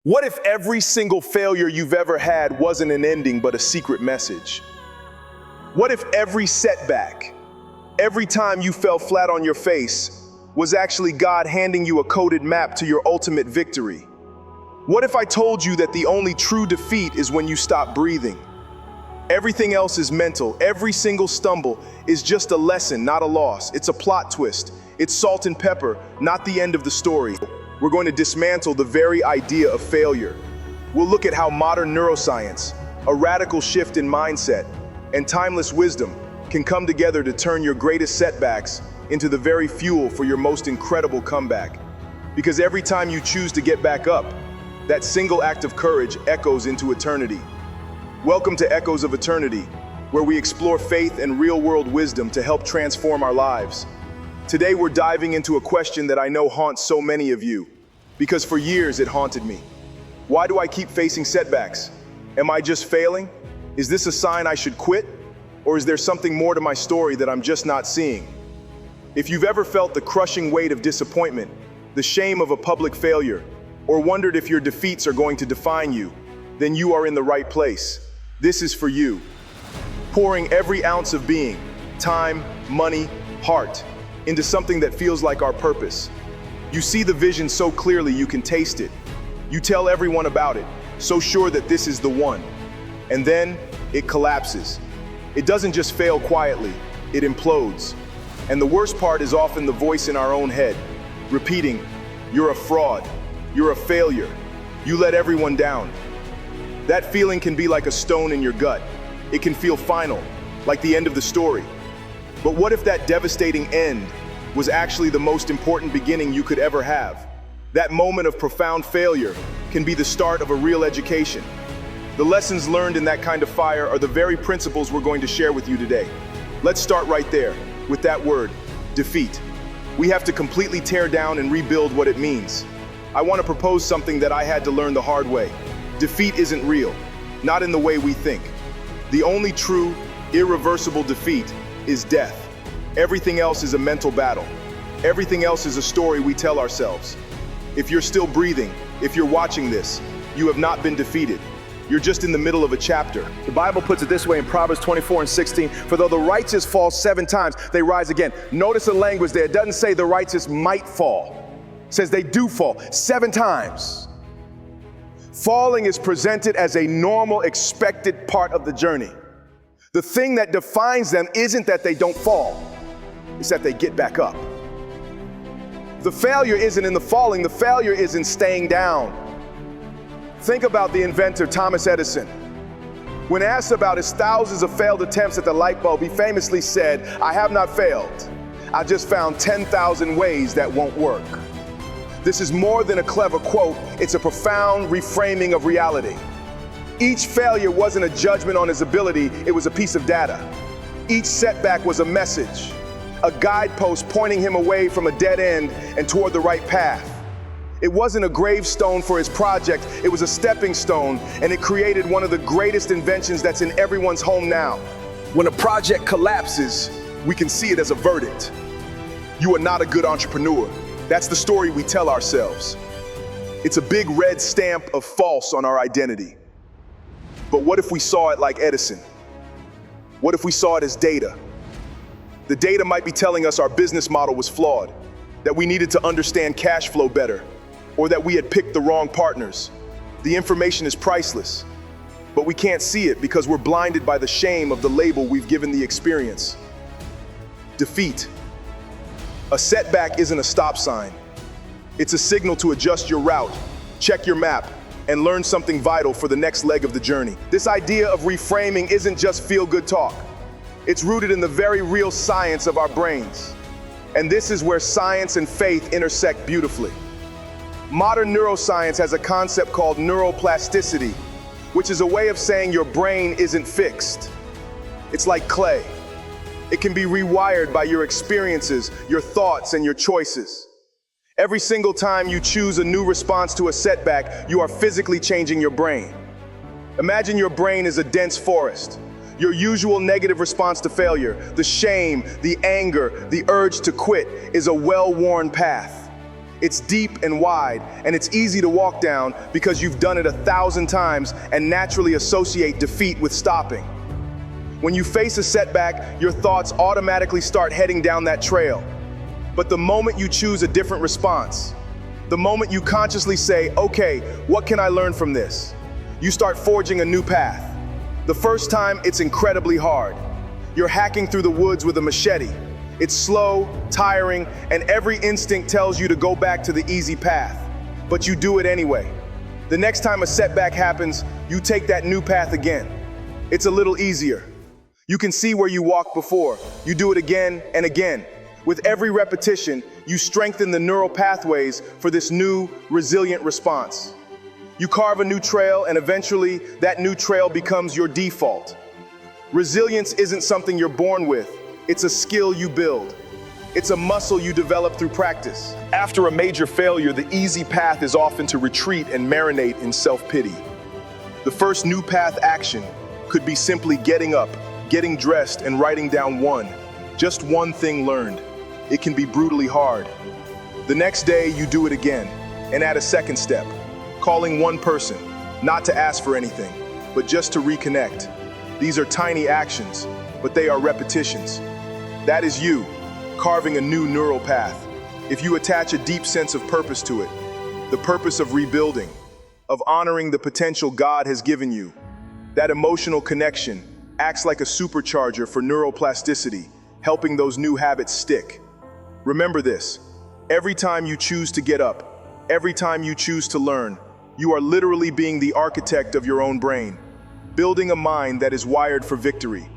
What if every single failure you've ever had wasn't an ending but a secret message? What if every setback, every time you fell flat on your face, was actually God handing you a coded map to your ultimate victory? What if I told you that the only true defeat is when you stop breathing? Everything else is mental. Every single stumble is just a lesson, not a loss. It's a plot twist. It's salt and pepper, not the end of the story. We're going to dismantle the very idea of failure. We'll look at how modern neuroscience, a radical shift in mindset, and timeless wisdom can come together to turn your greatest setbacks into the very fuel for your most incredible comeback. Because every time you choose to get back up, that single act of courage echoes into eternity. Welcome to Echoes of Eternity, where we explore faith and real-world wisdom to help transform our lives. Today we're diving into a question that I know haunts so many of you, because for years it haunted me. Why do I keep facing setbacks? Am I just failing? Is this a sign I should quit? Or is there something more to my story that I'm just not seeing? If you've ever felt the crushing weight of disappointment, the shame of a public failure, or wondered if your defeats are going to define you, then you are in the right place. This is for you. Pouring every ounce of being, time, money, heart, into something that feels like our purpose. You see the vision so clearly you can taste it. You tell everyone about it, so sure that this is the one. And then it collapses. It doesn't just fail quietly, it implodes. And the worst part is often the voice in our own head, repeating, "You're a fraud, you're a failure, you let everyone down." That feeling can be like a stone in your gut. It can feel final, like the end of the story. But what if that devastating end was actually the most important beginning you could ever have? That moment of profound failure can be the start of a real education. The lessons learned in that kind of fire are the very principles we're going to share with you today. Let's start right there, with that word, defeat. We have to completely tear down and rebuild what it means. I want to propose something that I had to learn the hard way. Defeat isn't real, not in the way we think. The only true, irreversible defeat is death. Everything else is a mental battle. Everything else is a story we tell ourselves. If you're still breathing, if you're watching this, you have not been defeated. You're just in the middle of a chapter. The Bible puts it this way in Proverbs 24:16, "For though the righteous fall 7 times, they rise again." Notice the language there. It doesn't say the righteous might fall. It says they do fall 7 times. Falling is presented as a normal, expected part of the journey. The thing that defines them isn't that they don't fall, it's that they get back up. The failure isn't in the falling, the failure is in staying down. Think about the inventor Thomas Edison. When asked about his thousands of failed attempts at the light bulb, he famously said, "I have not failed. I just found 10,000 ways that won't work." This is more than a clever quote, it's a profound reframing of reality. Each failure wasn't a judgment on his ability, it was a piece of data. Each setback was a message, a guidepost pointing him away from a dead end and toward the right path. It wasn't a gravestone for his project, it was a stepping stone, and it created one of the greatest inventions that's in everyone's home now. When a project collapses, we can see it as a verdict. You are not a good entrepreneur. That's the story we tell ourselves. It's a big red stamp of false on our identity. But what if we saw it like Edison? What if we saw it as data? The data might be telling us our business model was flawed, that we needed to understand cash flow better, or that we had picked the wrong partners. The information is priceless, but we can't see it because we're blinded by the shame of the label we've given the experience. Defeat. A setback isn't a stop sign. It's a signal to adjust your route, check your map, and learn something vital for the next leg of the journey. This idea of reframing isn't just feel-good talk. It's rooted in the very real science of our brains. And this is where science and faith intersect beautifully. Modern neuroscience has a concept called neuroplasticity, which is a way of saying your brain isn't fixed. It's like clay. It can be rewired by your experiences, your thoughts, and your choices. Every single time you choose a new response to a setback, you are physically changing your brain. Imagine your brain is a dense forest. Your usual negative response to failure, the shame, the anger, the urge to quit, is a well-worn path. It's deep and wide, and it's easy to walk down because you've done it 1,000 times and naturally associate defeat with stopping. When you face a setback, your thoughts automatically start heading down that trail. But the moment you choose a different response, the moment you consciously say, okay, what can I learn from this? You start forging a new path. The first time, it's incredibly hard. You're hacking through the woods with a machete. It's slow, tiring, and every instinct tells you to go back to the easy path. But you do it anyway. The next time a setback happens, you take that new path again. It's a little easier. You can see where you walked before. You do it again and again. With every repetition, you strengthen the neural pathways for this new, resilient response. You carve a new trail, and eventually, that new trail becomes your default. Resilience isn't something you're born with. It's a skill you build. It's a muscle you develop through practice. After a major failure, the easy path is often to retreat and marinate in self-pity. The first new path action could be simply getting up, getting dressed, and writing down just one thing learned. It can be brutally hard. The next day, you do it again, and add a second step, calling one person, not to ask for anything, but just to reconnect. These are tiny actions, but they are repetitions. That is you, carving a new neural path. If you attach a deep sense of purpose to it, the purpose of rebuilding, of honoring the potential God has given you, that emotional connection acts like a supercharger for neuroplasticity, helping those new habits stick. Remember this, every time you choose to get up, every time you choose to learn, you are literally being the architect of your own brain, building a mind that is wired for victory.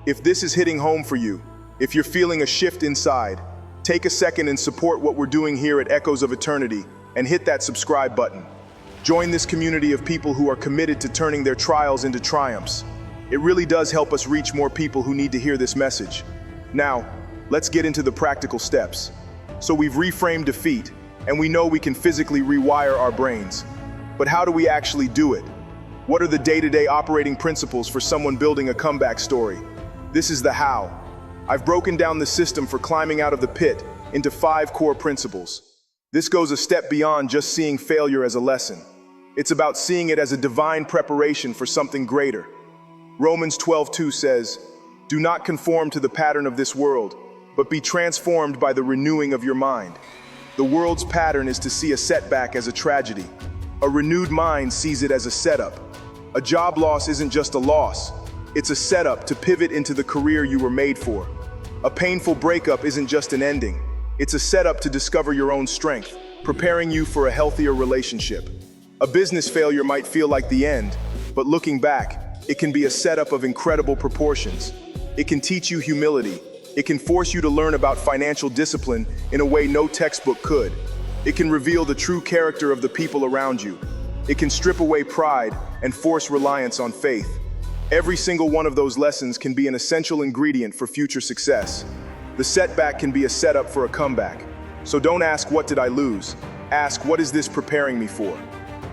If this is hitting home for you, if you're feeling a shift inside, take a second and support what we're doing here at Echoes of Eternity and hit that subscribe button. Join this community of people who are committed to turning their trials into triumphs. It really does help us reach more people who need to hear this message. Now, let's get into the practical steps. So we've reframed defeat, and we know we can physically rewire our brains. But how do we actually do it? What are the day-to-day operating principles for someone building a comeback story? This is the how. I've broken down the system for climbing out of the pit into 5 core principles. This goes a step beyond just seeing failure as a lesson. It's about seeing it as a divine preparation for something greater. Romans 12:2 says, "Do not conform to the pattern of this world, but be transformed by the renewing of your mind." The world's pattern is to see a setback as a tragedy. A renewed mind sees it as a setup. A job loss isn't just a loss. It's a setup to pivot into the career you were made for. A painful breakup isn't just an ending. It's a setup to discover your own strength, preparing you for a healthier relationship. A business failure might feel like the end, but looking back, it can be a setup of incredible proportions. It can teach you humility. It can force you to learn about financial discipline in a way no textbook could. It can reveal the true character of the people around you. It can strip away pride and force reliance on faith. Every single one of those lessons can be an essential ingredient for future success. The setback can be a setup for a comeback. So don't ask, what did I lose? Ask, what is this preparing me for?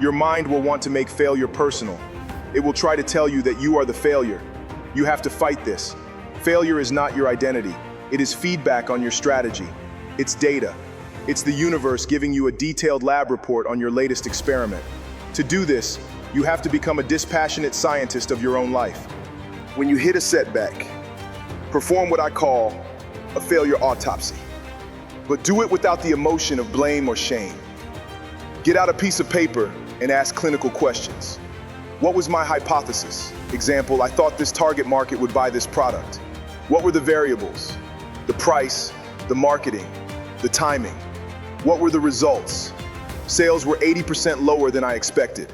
Your mind will want to make failure personal. It will try to tell you that you are the failure. You have to fight this. Failure is not your identity. It is feedback on your strategy. It's data. It's the universe giving you a detailed lab report on your latest experiment. To do this, you have to become a dispassionate scientist of your own life. When you hit a setback, perform what I call a failure autopsy. But do it without the emotion of blame or shame. Get out a piece of paper and ask clinical questions. What was my hypothesis? Example, I thought this target market would buy this product. What were the variables? The price, the marketing, the timing. What were the results? Sales were 80% lower than I expected.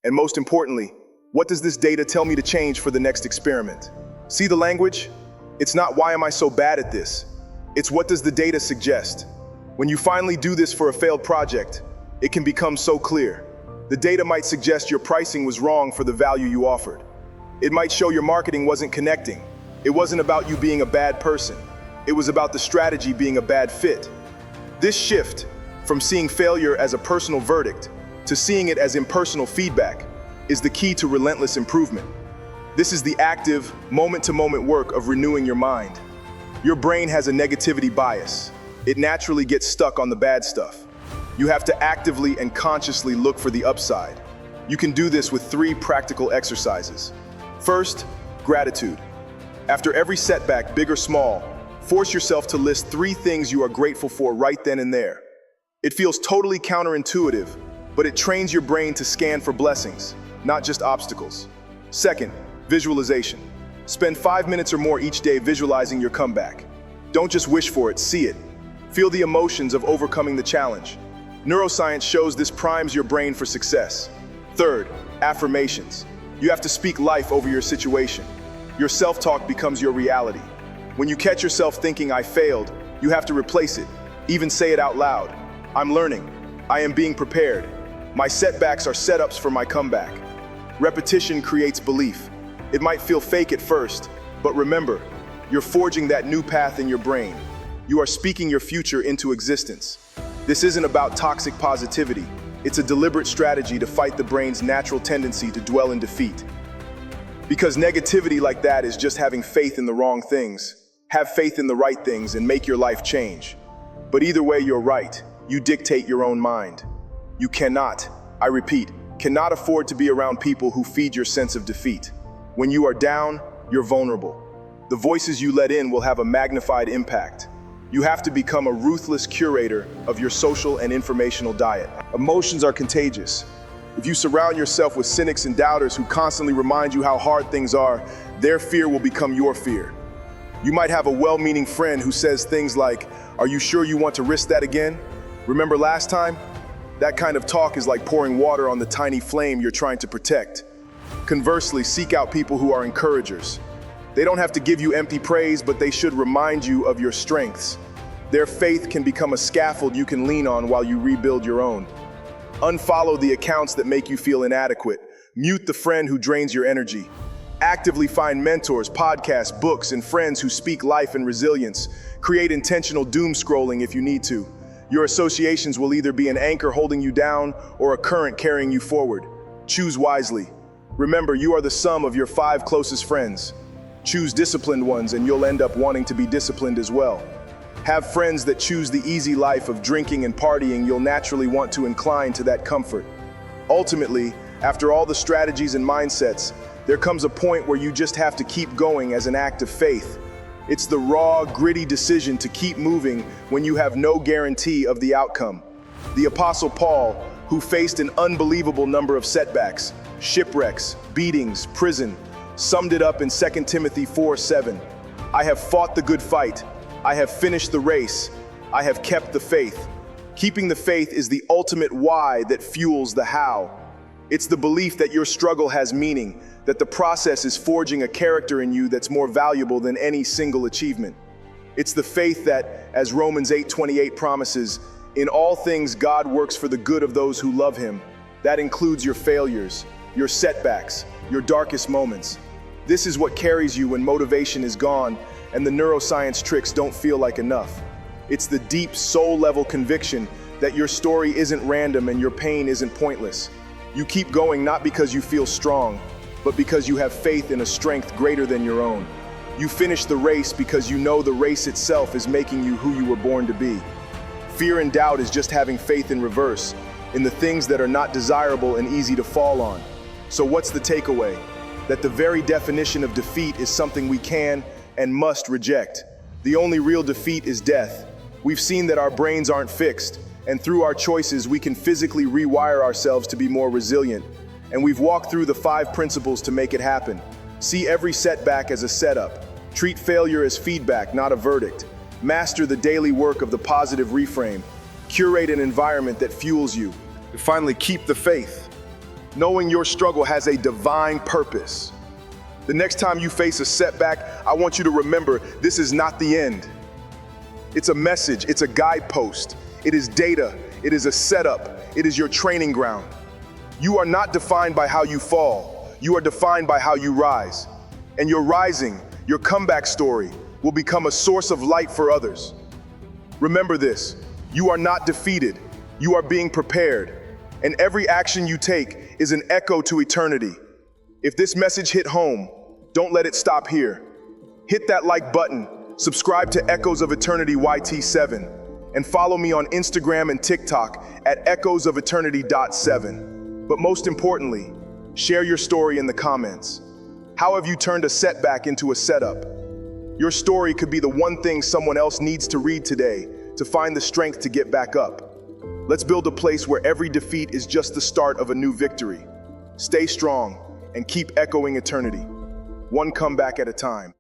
And most importantly, what does this data tell me to change for the next experiment? See the language? It's not why am I so bad at this? It's what does the data suggest? When you finally do this for a failed project, it can become so clear. The data might suggest your pricing was wrong for the value you offered. It might show your marketing wasn't connecting. It wasn't about you being a bad person. It was about the strategy being a bad fit. This shift from seeing failure as a personal verdict to seeing it as impersonal feedback is the key to relentless improvement. This is the active, moment-to-moment work of renewing your mind. Your brain has a negativity bias. It naturally gets stuck on the bad stuff. You have to actively and consciously look for the upside. You can do this with 3 practical exercises. First, gratitude. After every setback, big or small, force yourself to list 3 things you are grateful for right then and there. It feels totally counterintuitive, but it trains your brain to scan for blessings, not just obstacles. Second, visualization. Spend 5 minutes or more each day visualizing your comeback. Don't just wish for it, see it. Feel the emotions of overcoming the challenge. Neuroscience shows this primes your brain for success. Third, affirmations. You have to speak life over your situation. Your self-talk becomes your reality. When you catch yourself thinking, "I failed," you have to replace it. Even say it out loud. "I'm learning. I am being prepared. My setbacks are setups for my comeback." Repetition creates belief. It might feel fake at first, but remember, you're forging that new path in your brain. You are speaking your future into existence. This isn't about toxic positivity. It's a deliberate strategy to fight the brain's natural tendency to dwell in defeat. Because negativity like that is just having faith in the wrong things. Have faith in the right things and make your life change. But either way, you're right. You dictate your own mind. You cannot, I repeat, cannot afford to be around people who feed your sense of defeat. When you are down, you're vulnerable. The voices you let in will have a magnified impact. You have to become a ruthless curator of your social and informational diet. Emotions are contagious. If you surround yourself with cynics and doubters who constantly remind you how hard things are, their fear will become your fear. You might have a well-meaning friend who says things like, "Are you sure you want to risk that again? Remember last time?" That kind of talk is like pouring water on the tiny flame you're trying to protect. Conversely, seek out people who are encouragers. They don't have to give you empty praise, but they should remind you of your strengths. Their faith can become a scaffold you can lean on while you rebuild your own. Unfollow the accounts that make you feel inadequate. Mute the friend who drains your energy. Actively find mentors, podcasts, books, and friends who speak life and resilience. Create intentional doom scrolling if you need to. Your associations will either be an anchor holding you down or a current carrying you forward. Choose wisely. Remember, you are the sum of your 5 closest friends. Choose disciplined ones and you'll end up wanting to be disciplined as well. Have friends that choose the easy life of drinking and partying, you'll naturally want to incline to that comfort. Ultimately, after all the strategies and mindsets, there comes a point where you just have to keep going as an act of faith. It's the raw, gritty decision to keep moving when you have no guarantee of the outcome. The Apostle Paul, who faced an unbelievable number of setbacks, shipwrecks, beatings, prison, summed it up in 2 Timothy 4:7. "I have fought the good fight. I have finished the race. I have kept the faith." Keeping the faith is the ultimate why that fuels the how. It's the belief that your struggle has meaning, that the process is forging a character in you that's more valuable than any single achievement. It's the faith that, as Romans 8:28 promises, in all things God works for the good of those who love Him. That includes your failures, your setbacks, your darkest moments. This is what carries you when motivation is gone and the neuroscience tricks don't feel like enough. It's the deep soul-level conviction that your story isn't random and your pain isn't pointless. You keep going not because you feel strong, but because you have faith in a strength greater than your own. You finish the race because you know the race itself is making you who you were born to be. Fear and doubt is just having faith in reverse, in the things that are not desirable and easy to fall on. So what's the takeaway? That the very definition of defeat is something we can and must reject. The only real defeat is death. We've seen that our brains aren't fixed, and through our choices we can physically rewire ourselves to be more resilient. And we've walked through the 5 principles to make it happen. See every setback as a setup. Treat failure as feedback, not a verdict. Master the daily work of the positive reframe. Curate an environment that fuels you. And finally, keep the faith, knowing your struggle has a divine purpose. The next time you face a setback, I want you to remember this is not the end. It's a message, it's a guidepost, it is data, it is a setup, it is your training ground. You are not defined by how you fall, you are defined by how you rise. And your rising, your comeback story, will become a source of light for others. Remember this, you are not defeated, you are being prepared. And every action you take is an echo to eternity. If this message hit home, don't let it stop here. Hit that like button, subscribe to Echoes of Eternity YT7, And follow me on Instagram and TikTok at echoesofeternity.7. But most importantly, share your story in the comments. How have you turned a setback into a setup? Your story could be the one thing someone else needs to read today to find the strength to get back up. Let's build a place where every defeat is just the start of a new victory. Stay strong and keep echoing eternity, one comeback at a time.